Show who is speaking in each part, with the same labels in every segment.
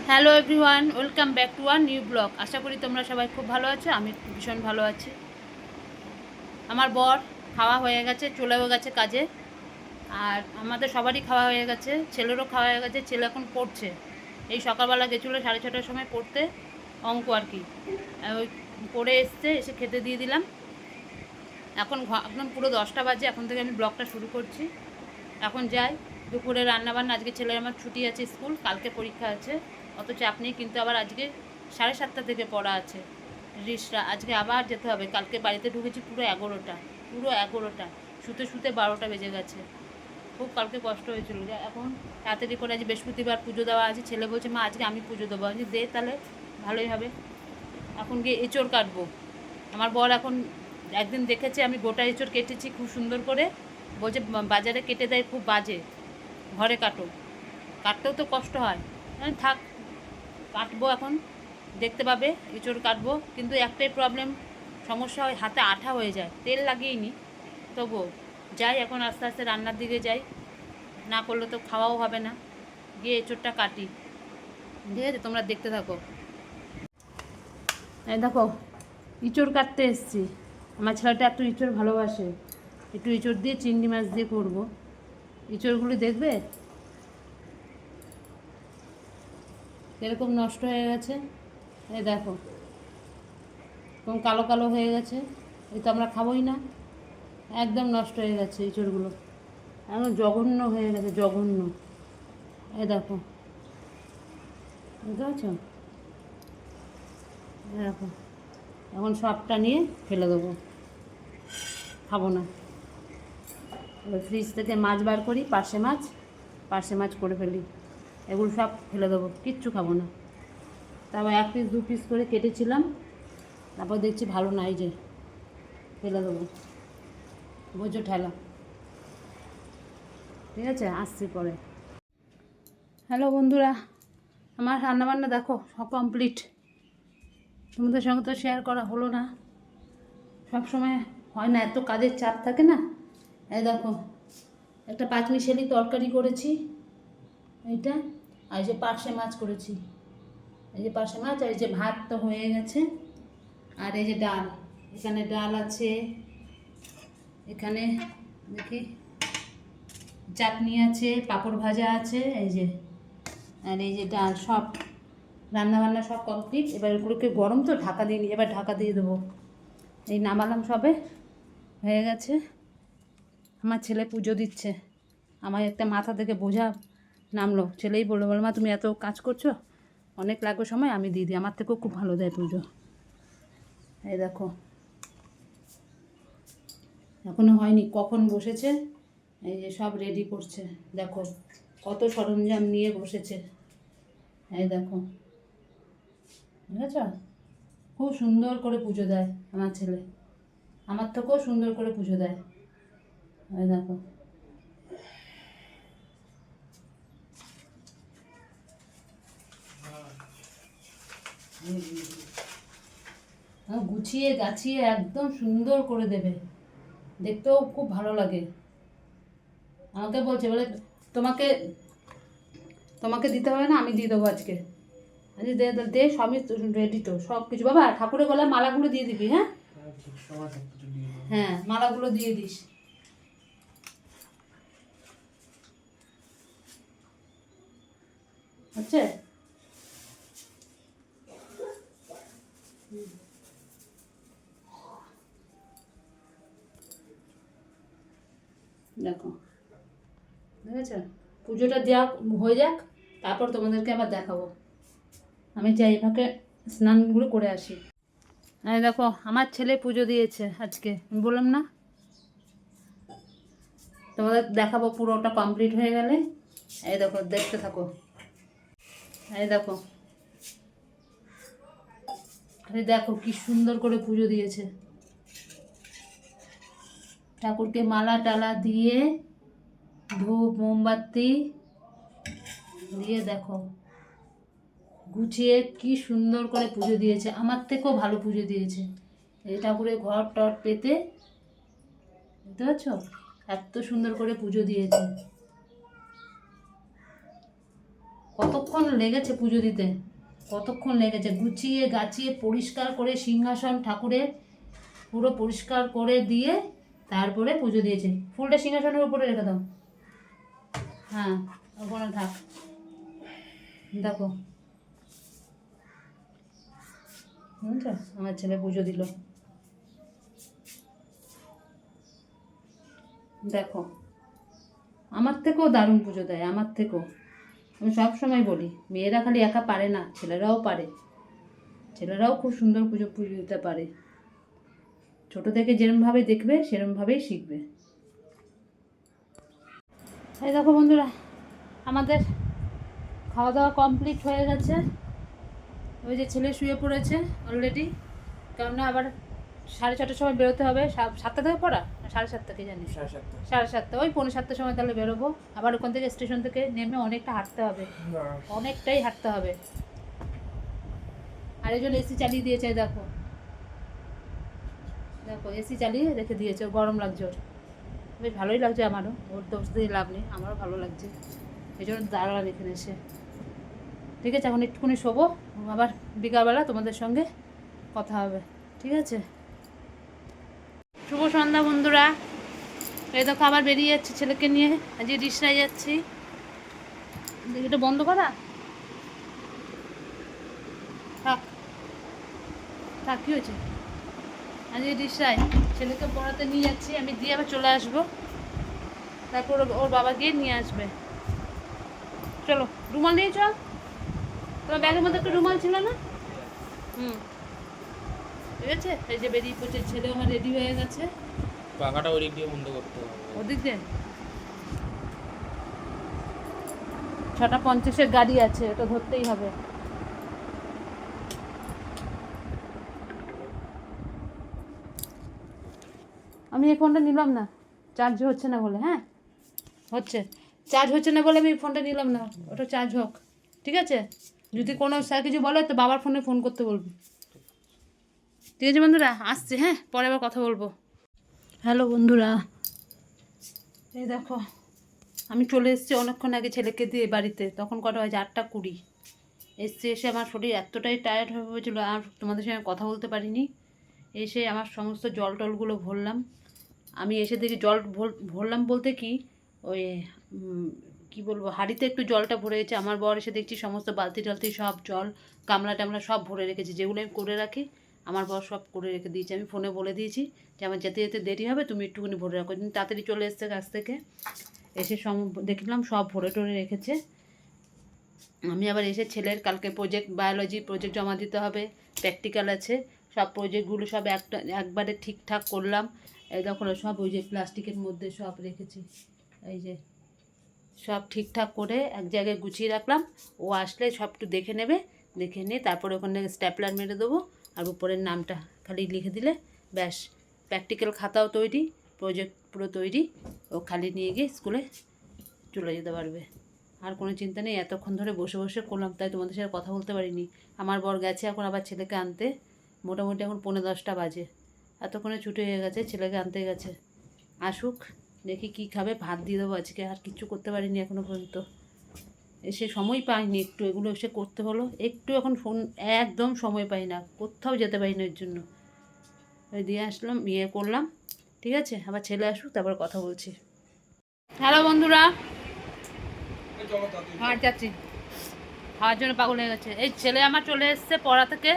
Speaker 1: Hello everyone, welcome back to our new blog. আশা করি তোমরা সবাই খুব ভালো আছো। আমি ভীষণ ভালো আছি। আমার বর খাওয়া হয়ে গেছে, চলেও গেছে কাজে। আর আমাদের সবারই খাওয়া হয়ে গেছে, ছেলেরও খাওয়া হয়ে গেছে। ছেলে এখন পড়ছে। এই সকালবেলা গেছিলো 6:30টার সময় পড়তে, অঙ্ক আর কি। ওই পড়ে এসে খেতে দিয়ে দিলাম। এখন একদম পুরো 10টা বাজে। এখন থেকে আমি ব্লগটা শুরু করছি। এখন যাই দুপুরে রান্নাবান্না। আজকে ছেলের আমার ছুটি আছে, স্কুল কালকে পরীক্ষা আছে, অত চাপ নেই। কিন্তু আবার আজকে 7:30টা থেকে পড়া আছে রিসরা। আজকে আবার যেতে হবে। কালকে বাড়িতে ঢুকেছি পুরো 11টা, শুতে শুতে 12টা বেজে গেছে। খুব কালকে কষ্ট হয়েছিল। এখন তাড়াতাড়ি করে, আজ বৃহস্পতিবার পুজো দেওয়া আছে। ছেলে বলছে মা আজকে আমি পুজো দেবো। আমি দে তাহলে ভালোই হবে। এখন গিয়ে এঁচড় কাটবো। আমার বর এখন একদিন দেখেছে আমি গোটা এঁচড় কেটেছি খুব সুন্দর করে, বলছে বাজারে কেটে দেয় খুব বাজে, ঘরে কাটো। কাটতেও তো কষ্ট হয়। থাক, কাটবো এখন, দেখতে পাবে এঁচড় কাটবো। কিন্তু একটাই প্রবলেম, সমস্যা হয়, হাতে আঠা হয়ে যায়। তেল লাগিয়েই তবুও যাই এখন আস্তে আস্তে রান্নার দিকে যাই। না করলে তো খাওয়াও হবে না। গিয়ে এঁচড়টা কাটি। ঠিক আছে, তোমরা দেখতে থাকো। এই দেখো, ইঁচড় কাটতে এসছি। আমার ছেলেটা এত ইঁচড় ভালোবাসে। একটু ইঁচড় দিয়ে চিংড়ি মাছ দিয়ে করবো। ইঁচড়গুলো দেখবে এরকম নষ্ট হয়ে গেছে। এই দেখো এরকম কালো কালো হয়ে গেছে। এই তো আমরা খাবোই না। একদম নষ্ট হয়ে গেছে ইঁচড়গুলো, একদম জঘন্য হয়ে গেছে, জঘন্য। এই দেখো, বুঝতে পারছো? দেখো, এখন সবটা নিয়ে ফেলে দেবো, খাবো না। এবার ফ্রিজ থেকে মাছ বার করি, পার্শে মাছ করে ফেলি। এগুলো সব ফেলে দেবো, কিচ্ছু খাবো না। তারপর 1 পিস 2 পিস করে কেটেছিলাম, তারপর দেখছি ভালো নাই, যে ফেলে দেবো। বোঝো ঠেলা। ঠিক আছে, আসছি পরে। হ্যালো বন্ধুরা, আমার রান্নাবান্না দেখো সব কমপ্লিট। তোমাদের সঙ্গে তো শেয়ার করা হলো না, সব সময় হয় না, এত কাজের চাপ থাকে না। এই দেখো, একটা পাঁচমিশালি তরকারি করেছি এইটা, আর এই যে পার্শে মাছ করেছি। এই যে পার্শে মাছ, আর এই যে ভাত তো হয়ে গেছে। আর এই যে ডাল, এখানে ডাল আছে, এখানে দেখি চাটনি আছে, পাঁপড় ভাজা আছে, এই যে, আর এই যে ডাল। সব রান্নাবান্না সব কমপ্লিট। এবার এগুলোকে, গরম তো ঢাকা দিইনি, এবার ঢাকা দিয়ে দেবো। এই নামালাম সবে, হয়ে গেছে। আমার ছেলে পুজো দিচ্ছে। আমার একটা মাথা থেকে বোঝা নামলো। ছেলেই বললো, মা তুমি এত কাজ করছো, অনেক লাগবে সময়, আমি দিয়ে দিই। আমার থেকেও খুব ভালো দেয় পুজো। এই দেখো, এখনো হয়নি, কখন বসেছে। এই যে সব রেডি করছে, দেখো কত সরঞ্জাম নিয়ে বসেছে। এই দেখো, বুঝেছ? খুব সুন্দর করে পুজো দেয় আমার ছেলে, আমার থেকেও সুন্দর করে পুজো দেয়। এই দেখো, গুছিয়ে গাছিয়ে একদম সুন্দর করে দেবে, দেখতেও খুব ভালো লাগে। আমাকে বলছে, বলে তোমাকে তোমাকে দিতে হবে না, আমি দিয়ে দেবো আজকে। আজকে দে দে দে, সবই রেডি তো, সব কিছু। বাবা ঠাকুরের গলায় মালাগুলো দিয়ে দিবি, হ্যাঁ? হ্যাঁ, মালাগুলো দিয়ে দিস। হচ্ছে? দেখো, দেখেছ? পুজোটা দেওয়া হয়ে যাক, তারপর তোমাদেরকে আবার দেখাবো। আমি যাই, ফাঁকে স্নানগুলো করে আসি। এই দেখো, আমার ছেলে পুজো দিয়েছে আজকে, আমি বললাম না? তোমাদের দেখাবো পুরোটা কমপ্লিট হয়ে গেলে। এই দেখো, দেখতে থাকো। এই দেখো, আরে দেখো কি সুন্দর করে পুজো দিয়েছে। ঠাকুরকে মালা টালা দিয়ে, ধূপ মোমবাতি দিয়ে, দেখো গুছিয়ে কি সুন্দর করে পুজো দিয়েছে। আমার থেকেও ভালো পুজো দিয়েছে। এই ঠাকুরের ঘর টর পেতে, বুঝতে পারছো? এত সুন্দর করে পুজো দিয়েছে। কতক্ষণ লেগেছে পুজো দিতে, কতক্ষণ লেগেছে গুছিয়ে গাছিয়ে পরিষ্কার করে সিংহাসন ঠাকুরের পুরো পরিষ্কার করে দিয়ে তারপরে পুজো দিয়েছে। ফুলটা সিংহাসনের উপরে রেখে দাও। হ্যাঁ, ওখানে থাক। দেখো বুঝছো, আমার ছেলে পুজো দিল। দেখো আমার থেকেও দারুণ পুজো দেয়, আমার থেকেও। আমি সব সময় বলি মেয়েরা খালি একা পারে না, ছেলেরাও পারে, ছেলেরাও খুব সুন্দর পুজো দিতে পারে। ছোট থেকে যেরমভাবে দেখবে সেরমভাবেই শিখবে। এই দেখো বন্ধুরা, আমাদের খাওয়া দাওয়া কমপ্লিট হয়ে গেছে। ওই যে ছেলে শুয়ে পড়েছে অলরেডি, কেননা আবার 6:30টার সময় বেরোতে হবে। 7টা থেকে পড়া, 7:30 থেকে জানি, 7:30, ওই 6:45টার সময় তাহলে বেরোবো। আবার ওখান থেকে স্টেশন থেকে নেমে অনেকটা হাঁটতে হবে, অনেকটাই হাঁটতে হবে। আরেকজন এসি চালিয়ে দিয়েছে, দেখো দেখো এসি চালিয়ে রেখে দিয়েছে, গরম লাগছে ওর। বেশ ভালোই লাগছে আমারও, ওর দোষ দিয়ে লাভ নেই, আমারও ভালো লাগছে, এই জন্য দাঁড়ালাম এখানে এসে। ঠিক আছে, এখন একটুখানি শোবো, আবার বিকালবেলা তোমাদের সঙ্গে কথা হবে, ঠিক আছে? শুভ সন্ধ্যা বন্ধুরা। এই দেখো আবার বেরিয়ে যাচ্ছি ছেলেকে নিয়ে, আজকে রিক্সায় যাচ্ছি। এটা বন্ধ করা থাক থাক, কী হয়েছে? আজকে রিক্সায় ছেলেকে পড়াতে নিয়ে যাচ্ছি, আমি দিয়ে আবার চলে আসবো, তারপর ওর বাবা গিয়ে নিয়ে আসবে। চলো, রুমাল নিয়ে চল, তোমার ব্যাগের মধ্যে একটা রুমাল ছিল না? ঠিক আছে, এই যে বেরিয়ে পড়ছে ছেলে, আমার রেডি হয়ে গেছে।
Speaker 2: পাখাটা ওদিক দিয়ে বন্ধ করতে হবে,
Speaker 1: ওদিক দিয়ে 6:50-এর গাড়ি আছে, ওটা ধরতেই হবে। আমি এই ফোনটা নিলাম না, চার্জ হচ্ছে না বলে। হ্যাঁ হচ্ছে, চার্জ হচ্ছে না বলে আমি ফোনটা নিলাম না, ওটা চার্জ হোক, ঠিক আছে? যদি কোনো স্যার কিছু বলে তো বাবার ফোনে ফোন করতে বলবি, ঠিক আছে বন্ধুরা? আসছে, হ্যাঁ, পরে আবার কথা বলবো। হ্যালো বন্ধুরা, এই দেখো আমি চলে এসেছি অনেকক্ষণ আগে ছেলেকে দিয়ে বাড়িতে, তখন কটা বাজে? 8:20। এসে আমার শরীর এতটাই টায়ার্ড হয়ে হয়েছিলো, আর তোমাদের সঙ্গে কথা বলতে পারিনি। এসে আমার সমস্ত জল টলগুলো ভরলাম। আমি এসে দেখি জল ভরলাম বলতে কি, ওই কি বলবো, হাঁড়িতে একটু জলটা ভরে গেছে। আমার বর এসে দেখছি সমস্ত বালতি টালতি সব জল, গামলা টামলা সব ভরে রেখেছি, যেগুলো আমি করে রাখি আমার বর সব করে রেখে দিয়েছি। আমি ফোনে বলে দিয়েছি যে আমার যেতে যেতে দেরি হবে, তুমি একটুখানি ভরে রাখো। তাড়াতাড়ি চলে এসছে কাছ থেকে, এসে দেখলাম সব ভরে টরে রেখেছে। আমি আবার এসে ছেলের কালকে প্রজেক্ট, বায়োলজি প্রজেক্ট জমা দিতে হবে, প্র্যাকটিক্যাল আছে, সব প্রজেক্টগুলো সব একবারে ঠিকঠাক করলাম। এই দেখো সব ওই যে প্লাস্টিকের মধ্যে সব রেখেছি, এই যে সব ঠিকঠাক করে এক জায়গায় গুছিয়ে রাখলাম। ও আসলে সব একটু দেখে নেবে, দেখে নিয়ে তারপরে ওখানে স্ট্যাপলার মেরে দেবো, আর উপরের নামটা খালি লিখে দিলে ব্যাস। প্র্যাকটিক্যাল খাতাও তৈরি, প্রজেক্ট পুরো তৈরি, ও খালি নিয়ে গিয়ে স্কুলে চলে যেতে পারবে। আর কোনো চিন্তা নেই, এতক্ষণ ধরে বসে বসে করলাম, তাই তোমাদের সাথে কথা বলতে পারিনি। আমার বর গেছে এখন আবার ছেলেকে আনতে, মোটামুটি এখন 9:45 বাজে, এতক্ষণে ছুটি হয়ে গেছে, ছেলেকে আনতে গেছে। আসুক, দেখি কি খাবে, ভাত দিয়ে দেবো আজকে। আর কিচ্ছু করতে পারিনি এখনও পর্যন্ত, এসে সময় পাইনি, একটু এগুলো এসে করতে হলো একটু, এখন ফোন একদম সময় পাই না, কোথাও যেতে পারি না, এর জন্য ওই দিয়ে আসলাম, করলাম। ঠিক আছে, আবার ছেলে আসুক তারপর কথা বলছি। হ্যালো বন্ধুরা, হাঁট যাচ্ছি, খাওয়ার জন্য পাগল হয়ে গেছে। এই ছেলে আমার চলে এসছে পড়া থেকে,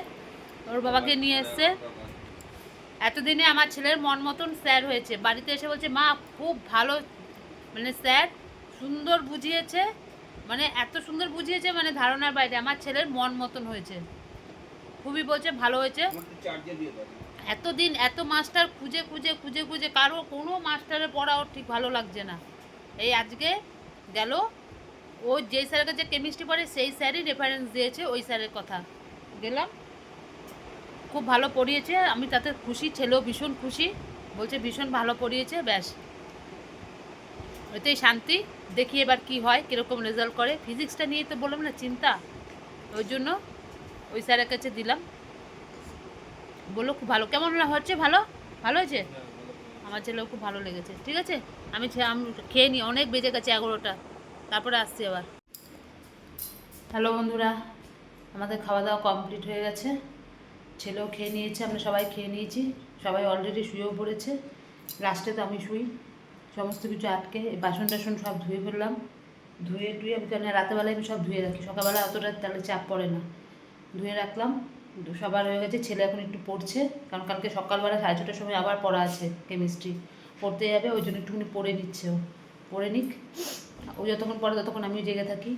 Speaker 1: ওর বাবাকে নিয়ে এসছে। এতদিনে আমার ছেলের মন মতন স্যার হয়েছে, বাড়িতে এসে বলছে মা খুব ভালো, মানে স্যার সুন্দর বুঝিয়েছে, মানে এত সুন্দর বুঝিয়েছে, মানে ধারণার বাইরে, আমার ছেলের মন মতন হয়েছে, খুবই বলছে ভালো হয়েছে। এতদিন এত মাস্টার খুঁজে খুঁজে খুঁজে খুঁজে কারো কোনো মাস্টারের পড়া ওর ঠিক ভালো লাগছে না। এই আজকে গেল, ও যেই স্যারের কাছে কেমিস্ট্রি পড়ে সেই স্যারই রেফারেন্স দিয়েছে, ওই স্যারের কথা গেলাম, খুব ভালো পড়িয়েছে, আমি তাতে খুশি, ছেলেও ভীষণ খুশি, বলছে ভীষণ ভালো পড়িয়েছে, ব্যাস ওইটাই শান্তি। দেখি এবার কি হয়, কীরকম রেজাল্ট করে। ফিজিক্সটা নিয়ে তো বললাম না চিন্তা, ওই জন্য ওই স্যারের কাছে দিলাম, বললো খুব ভালো। কেমন হচ্ছে? ভালো, ভালো হয়েছে, আমার ছেলেও খুব ভালো লেগেছে। ঠিক আছে, আমি খেয়ে নিই, অনেক বেজে গেছে 11টা, তারপরে আসছি আবার। হ্যালো বন্ধুরা, আমাদের খাওয়া দাওয়া কমপ্লিট হয়ে গেছে। ছেলেও খেয়ে নিয়েছে, আমরা সবাই খেয়ে নিয়েছি। সবাই অলরেডি শুয়েও পড়েছে। লাস্টে তো আমি শুই। সমস্ত কিছু আটকে বাসন টাসন সব ধুয়ে ফেললাম। ধুয়ে টুয়ে আমি কেন রাতেবেলায় আমি সব ধুয়ে রাখি, সকালবেলা অতটা তাহলে চাপ পড়ে না। ধুয়ে রাখলাম। সবার হয়ে গেছে। ছেলে এখন একটু পড়ছে, কারণ কালকে সকালবেলা 6:30টার সময় আবার পড়া আছে, কেমিস্ট্রি পড়তে যাবে, ওই জন্য একটুখানি পড়ে নিচ্ছে। ও পড়ে নিক, ও যতক্ষণ পড়ে ততক্ষণ আমিও জেগে থাকি।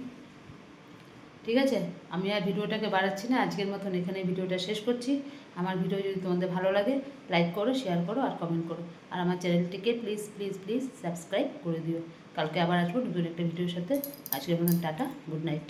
Speaker 1: ঠিক আছে, আমি আর ভিডিওটাকে বাড়াচ্ছি না, আজকের মতন এখানে ভিডিওটা শেষ করছি। আমার ভিডিও যদি তোমাদের ভালো লাগে লাইক করো, শেয়ার করো আর কমেন্ট করো। আর আমার চ্যানেলটিকে প্লিজ প্লিজ প্লিজ সাবস্ক্রাইব করে দিও। কালকে আবার আসবো নতুন একটা ভিডিওর সাথে। আজকের মতন টাটা, গুড নাইট।